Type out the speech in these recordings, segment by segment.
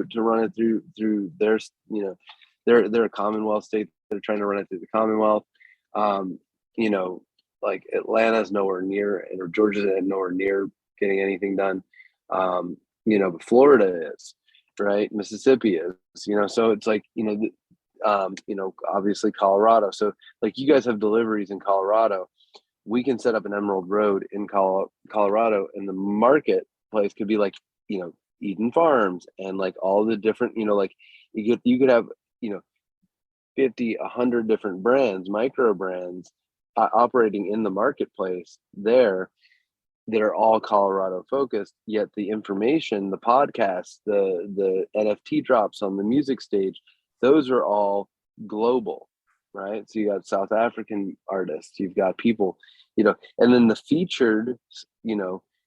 to run it through their, they're a Commonwealth state. They're trying to run it through the Commonwealth. You know, like Atlanta's nowhere near, or Georgia's nowhere near getting anything done. But Florida is, right? Mississippi is, so it's like, obviously Colorado. So like you guys have deliveries in Colorado. We can set up an Emerald Road in Colorado, and the marketplace could be like, Eden Farms and like all the different, like you could have, 50, 100 different brands, micro brands operating in the marketplace there that are all Colorado focused, yet the information, the podcasts, the NFT drops on the music stage, those are all global, right? So you got South African artists, you've got people, and then the featured,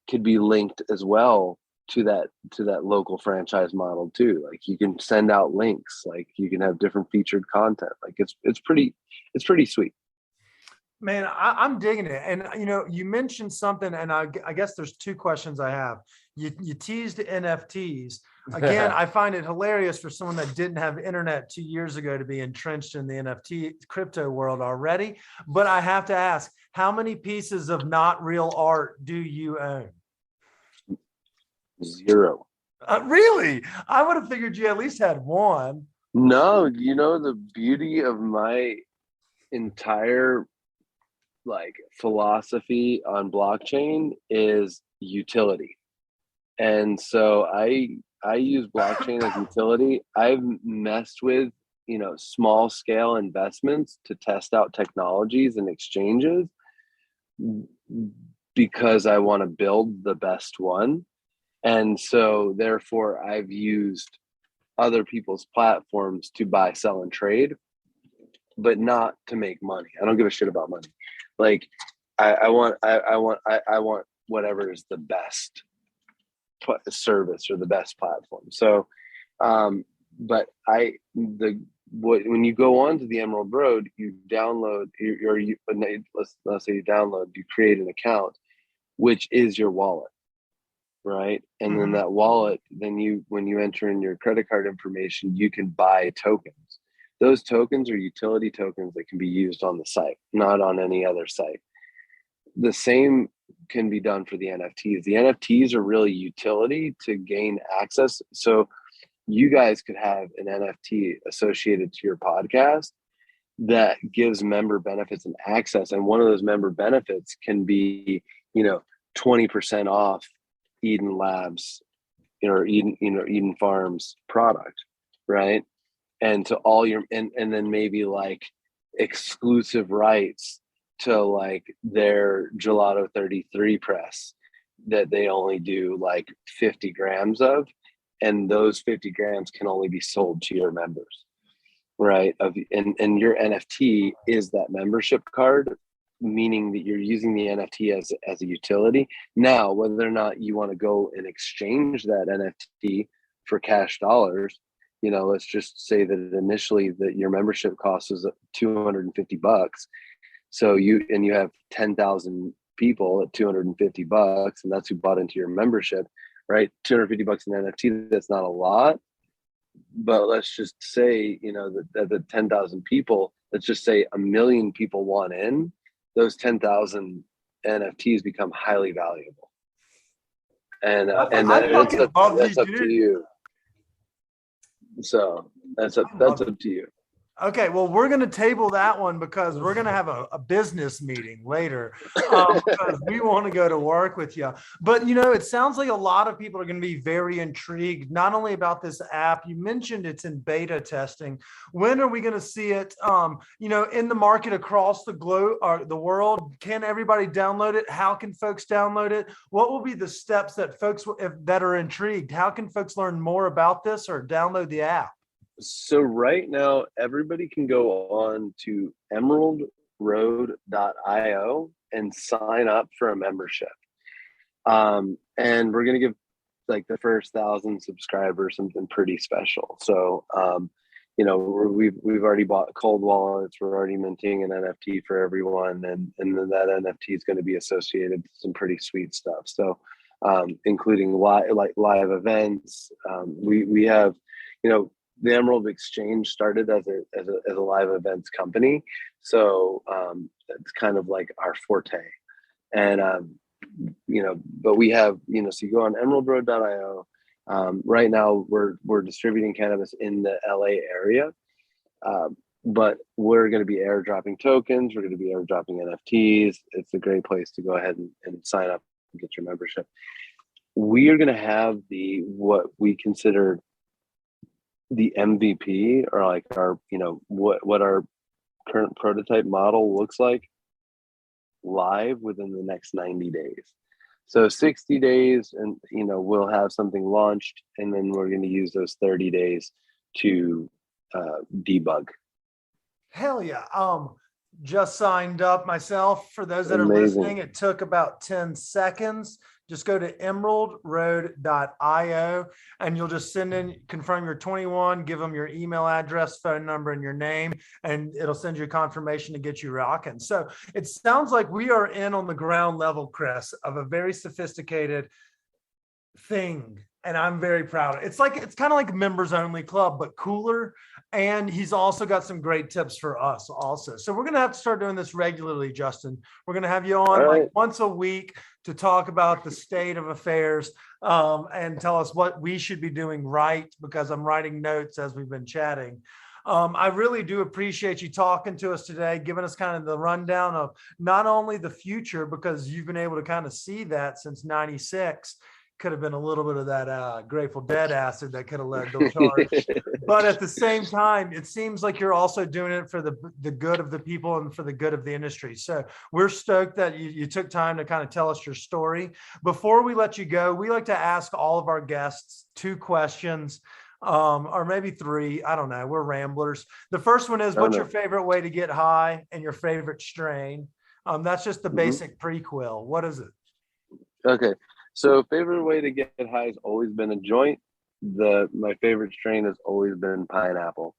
could be linked as well to that local franchise model too. Like you can send out links, like you can have different featured content. Like it's pretty sweet. Man, I'm digging it. And, you mentioned something, and I guess there's two questions I have. You teased NFTs. Again, I find it hilarious for someone that didn't have internet 2 years ago to be entrenched in the NFT crypto world already. But I have to ask, how many pieces of not real art do you own? 0. Really? I would have figured you at least had one. No, the beauty of my entire philosophy on blockchain is utility. And so I use blockchain as utility. I've messed with, small scale investments to test out technologies and exchanges because I want to build the best one. And so therefore I've used other people's platforms to buy, sell, and trade, but not to make money. I don't give a shit about money. Like I want whatever is the best service or the best platform. So, but when you go onto the Emerald Road, you download let's say you create an account, which is your wallet, right? And then that wallet, when you enter in your credit card information, you can buy tokens. Those tokens are utility tokens that can be used on the site, not on any other site. The same can be done for the NFTs. The NFTs are really utility to gain access. So you guys could have an NFT associated to your podcast that gives member benefits and access. And one of those member benefits can be, 20% off Eden Labs, or Eden Farms product, right? And to all your, and then maybe like exclusive rights to like their Gelato 33 press that they only do like 50 grams of, and those 50 grams can only be sold to your members, right? And your NFT is that membership card, meaning that you're using the NFT as a utility. Now, whether or not you want to go and exchange that NFT for cash dollars, let's just say that initially that your membership cost was $250. So you have 10,000 people at $250, and that's who bought into your membership, right? $250 in NFT, that's not a lot, but let's just say, that the 10,000 people, let's just say 1 million people want in, those 10,000 NFTs become highly valuable. And that's up to you. So that's up to you. Okay, well, we're going to table that one because we're going to have a business meeting later because we want to go to work with you. But, it sounds like a lot of people are going to be very intrigued, not only about this app. You mentioned it's in beta testing. When are we going to see it, in the market across the globe or the world? Can everybody download it? How can folks download it? What will be the steps that folks that are intrigued? How can folks learn more about this or download the app? So right now, everybody can go on to emeraldroad.io and sign up for a membership. And we're going to give like the first 1,000 subscribers something pretty special. So, we've already bought cold wallets. We're already minting an NFT for everyone. And then that NFT is going to be associated with some pretty sweet stuff. So including live events. We have, the Emerald Exchange started as a live events company, so it's kind of like our forte. And but we have, so you go on emeraldroad.io. Right now we're distributing cannabis in the LA area, but we're going to be airdropping tokens. We're going to be airdropping NFTs. It's a great place to go ahead and sign up and get your membership. We are going to have what we consider the MVP, or like our, what our current prototype model looks like, live within the next 90 days. So 60 days and, we'll have something launched, and then we're going to use those 30 days to debug. Hell yeah. Just signed up myself. For those that are Amazing. listening, it took about 10 seconds. Just go to emeraldroad.io and you'll just confirm you're 21, give them your email address, phone number, and your name, and it'll send you a confirmation to get you rocking. So it sounds like we are in on the ground level, Chris, of a very sophisticated thing. And I'm very proud. It's kind of like a members only club, but cooler. And he's also got some great tips for us also. So we're going to have to start doing this regularly, Justin. We're going to have you on like once a week to talk about the state of affairs and tell us what we should be doing right, because I'm writing notes as we've been chatting. I really do appreciate you talking to us today, giving us kind of the rundown of not only the future, because you've been able to kind of see that since 96. Could have been a little bit of that Grateful Dead acid that could have led to charge. But at the same time, it seems like you're also doing it for the good of the people and for the good of the industry. So we're stoked that you took time to kind of tell us your story. Before we let you go, we like to ask all of our guests 2 questions, or maybe 3. I don't know. We're ramblers. The first one is, what's your favorite way to get high and your favorite strain? That's just the basic prequel. What is it? Okay. So favorite way to get high has always been a joint. My favorite strain has always been pineapple.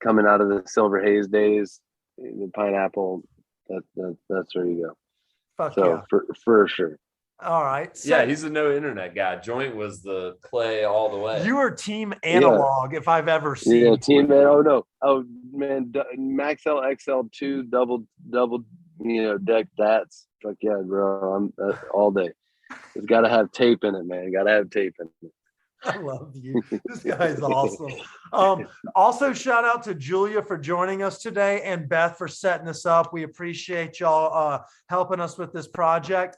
Coming out of the Silver Haze days, the pineapple, that's where you go. Fuck so yeah. for sure. All right. So, yeah, he's a no internet guy. Joint was the play all the way. You are team analog, if I've ever seen. Yeah, team man. Oh no. Oh man, Max L XL2 double deck. That's fuck yeah, bro. I'm all day. It's got to have tape in it, man. Got to have tape in it. I love you. This guy's awesome. Also, shout out to Julia for joining us today and Beth for setting this up. We appreciate y'all helping us with this project.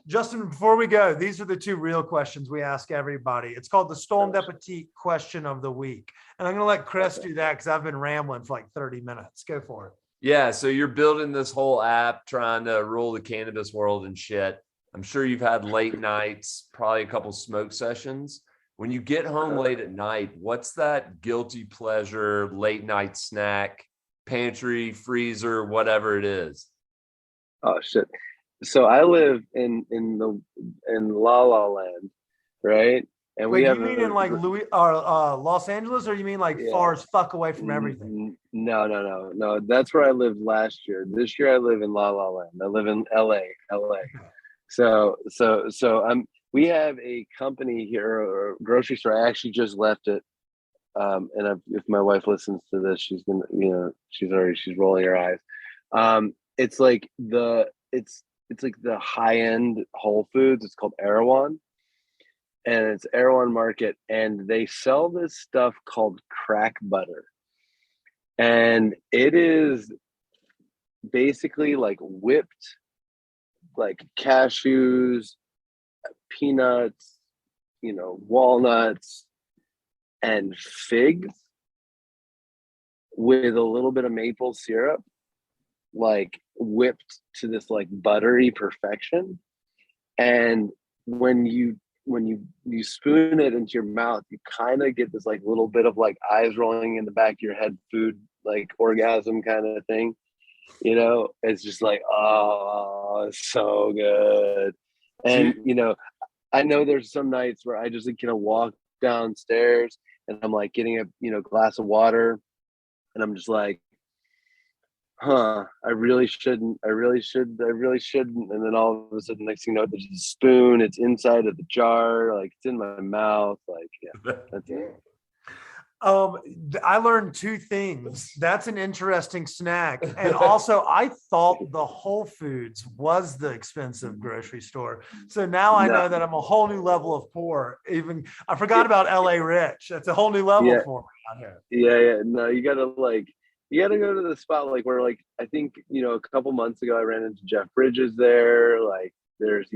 Justin, before we go, these are the 2 real questions we ask everybody. It's called the Stoned Appetit question of the week. And I'm going to let Chris do that because I've been rambling for like 30 minutes. Go for it. Yeah, so you're building this whole app, trying to rule the cannabis world and shit. I'm sure you've had late nights, probably a couple smoke sessions. When you get home late at night, what's that guilty pleasure late night snack, pantry, freezer, whatever it is? Oh shit. So I live in La La Land, right? And wait, you mean in like Los Angeles, or you mean like far as fuck away from everything? No. That's where I lived last year. This year I live in La La Land. I live in LA. So we have a company here, or a grocery store. I actually just left it. If my wife listens to this, she's gonna, she's rolling her eyes. It's like the high end Whole Foods. It's called Erewhon, and it's Erewhon Market, and they sell this stuff called crack butter, and it is basically like whipped, like cashews, peanuts, walnuts, and figs with a little bit of maple syrup, like whipped to this like buttery perfection. And when you spoon it into your mouth, you kind of get this like little bit of like eyes rolling in the back of your head, food like orgasm kind of thing. It's just like, oh, it's so good. And I know there's some nights where I just walk downstairs and I'm like getting a glass of water, and I'm just like, I really shouldn't. I really should. I really shouldn't. And then all of a sudden, next thing you know, there's a spoon. It's inside of the jar. Like it's in my mouth. Like, yeah, that's it. I learned two things. That's an interesting snack. And also I thought the Whole Foods was the expensive grocery store. So now I know No. that I'm a whole new level of poor. Even I forgot about LA Rich. That's a whole new level Yeah. for me out here. Yeah. No, you gotta go to the spot like where like I think a couple months ago I ran into Jeff Bridges there. Like there's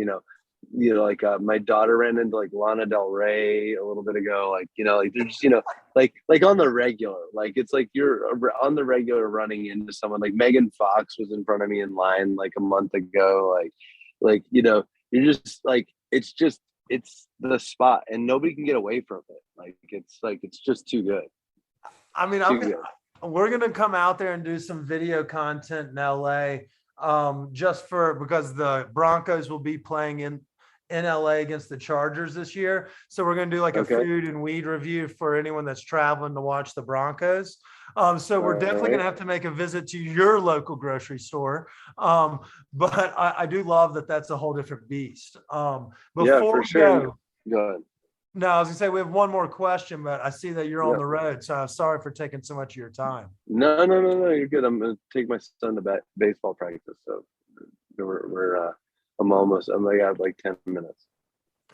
like my daughter ran into like Lana Del Rey a little bit ago. Like like there's like on the regular. Like it's like you're on the regular running into someone. Like Megan Fox was in front of me in line like a month ago. Like you're just it's the spot and nobody can get away from it. Like it's just too good. I mean, Too good. we're gonna come out there and do some video content in LA, because the Broncos will be playing in LA against the Chargers this year. So we're gonna do like a Okay. food and weed review for anyone that's traveling to watch the Broncos. So we're All definitely right. gonna have to make a visit to your local grocery store. But I do love that that's a whole different beast. Yeah, Before for we sure. go, Go ahead. no, I was gonna say we have one more question, but I see that you're on Yeah. the road, so I'm sorry for taking so much of your time. No. You're good. I'm gonna take my son to baseball practice. So I'm like I have like 10 minutes.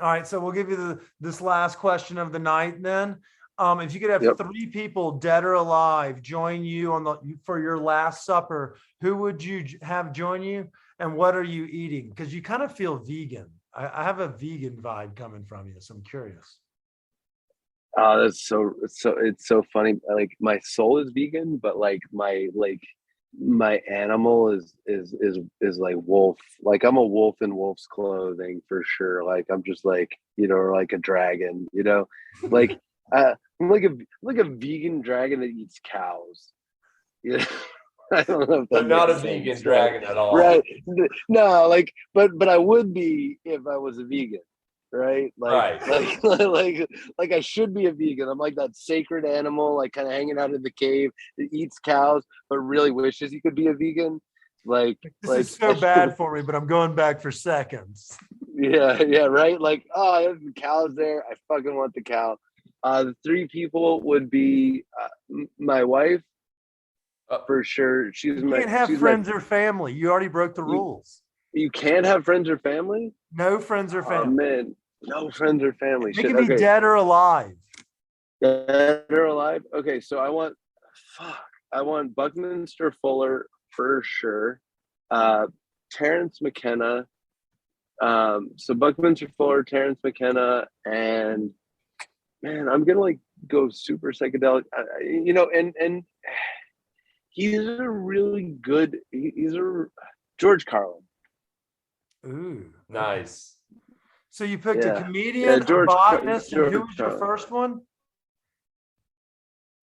All right, so we'll give you this last question of the night then. If you could have Yep. three people dead or alive join you for your last supper, who would you have join you, and what are you eating? Because you kind of feel vegan. I have a vegan vibe coming from you, so I'm curious. Oh, it's so funny. Like my soul is vegan, but my animal is like wolf. Like I'm a wolf in wolf's clothing for sure. Like I'm just like like a dragon. Like I'm like a vegan dragon that eats cows. Yeah. I don't know if that But not a makes vegan sense, right? dragon at all. Right. No, like, but I would be if I was a vegan, right? Like, Right. like I should be a vegan. I'm like that sacred animal, like kind of hanging out in the cave that eats cows, but really wishes he could be a vegan. This is so bad for me, but I'm going back for seconds. Yeah, right. Like, oh, there's the cows there. I fucking want the cow. The three people would be my wife for sure. You can't have friends or family. You already broke the rules. You can't have friends or family? No friends or Oh family. man, no friends or family. They Shit. can be Okay. dead or alive. Dead or alive? Okay, so I want Buckminster Fuller for sure. Terrence McKenna. So Buckminster Fuller, Terrence McKenna, and man, I'm gonna like go super psychedelic. And he's a really good. He's a George Carlin. Ooh, Nice. So you picked a Yeah. comedian, a George botanist, and who George was your Carlin. first one?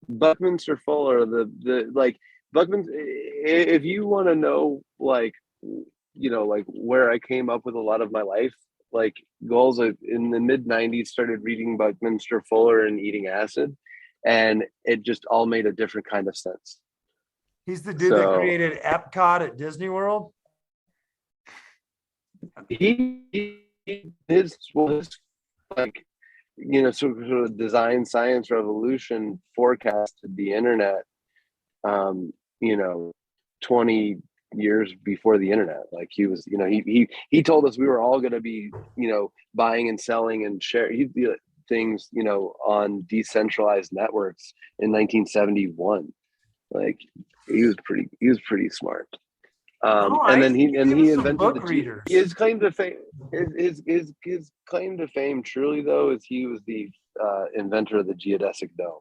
Buckminster Fuller, the like Buckminster. If you want to know, like like where I came up with a lot of my life, like goals, in the mid '90s started reading Buckminster Fuller and eating acid, and it just all made a different kind of sense. He's the dude that So created Epcot at Disney World. his like sort of design science revolution forecasted the internet 20 years before the internet. Like he was he told us we were all going to be buying and selling and share things on decentralized networks in 1971. Like he was pretty smart. Right. And then he Give us some invented book readers. his claim to fame. His claim to fame, truly though, is he was the inventor of the geodesic dome.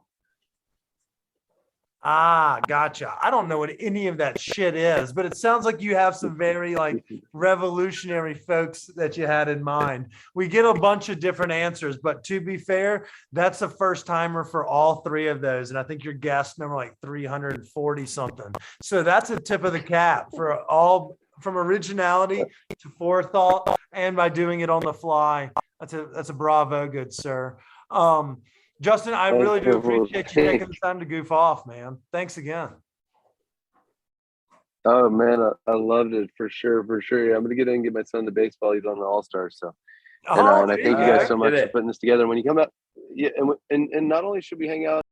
Ah, gotcha. I don't know what any of that shit is, but it sounds like you have some very like revolutionary folks that you had in mind. We get a bunch of different answers, but to be fair, that's a first timer for all three of those. And I think your guest number like 340 something. So that's a tip of the cap for all, from originality to forethought, and by doing it on the fly. That's a bravo, good sir. Justin, I really do appreciate you taking the time to goof off, man. Thanks again. Oh man, I loved it for sure, for sure. Yeah, I'm gonna get in and get my son to baseball. He's on the All Star, so Oh, and I there you thank you guys go. so Get much for it. putting this together. And when you come out, yeah, and not only should we hang out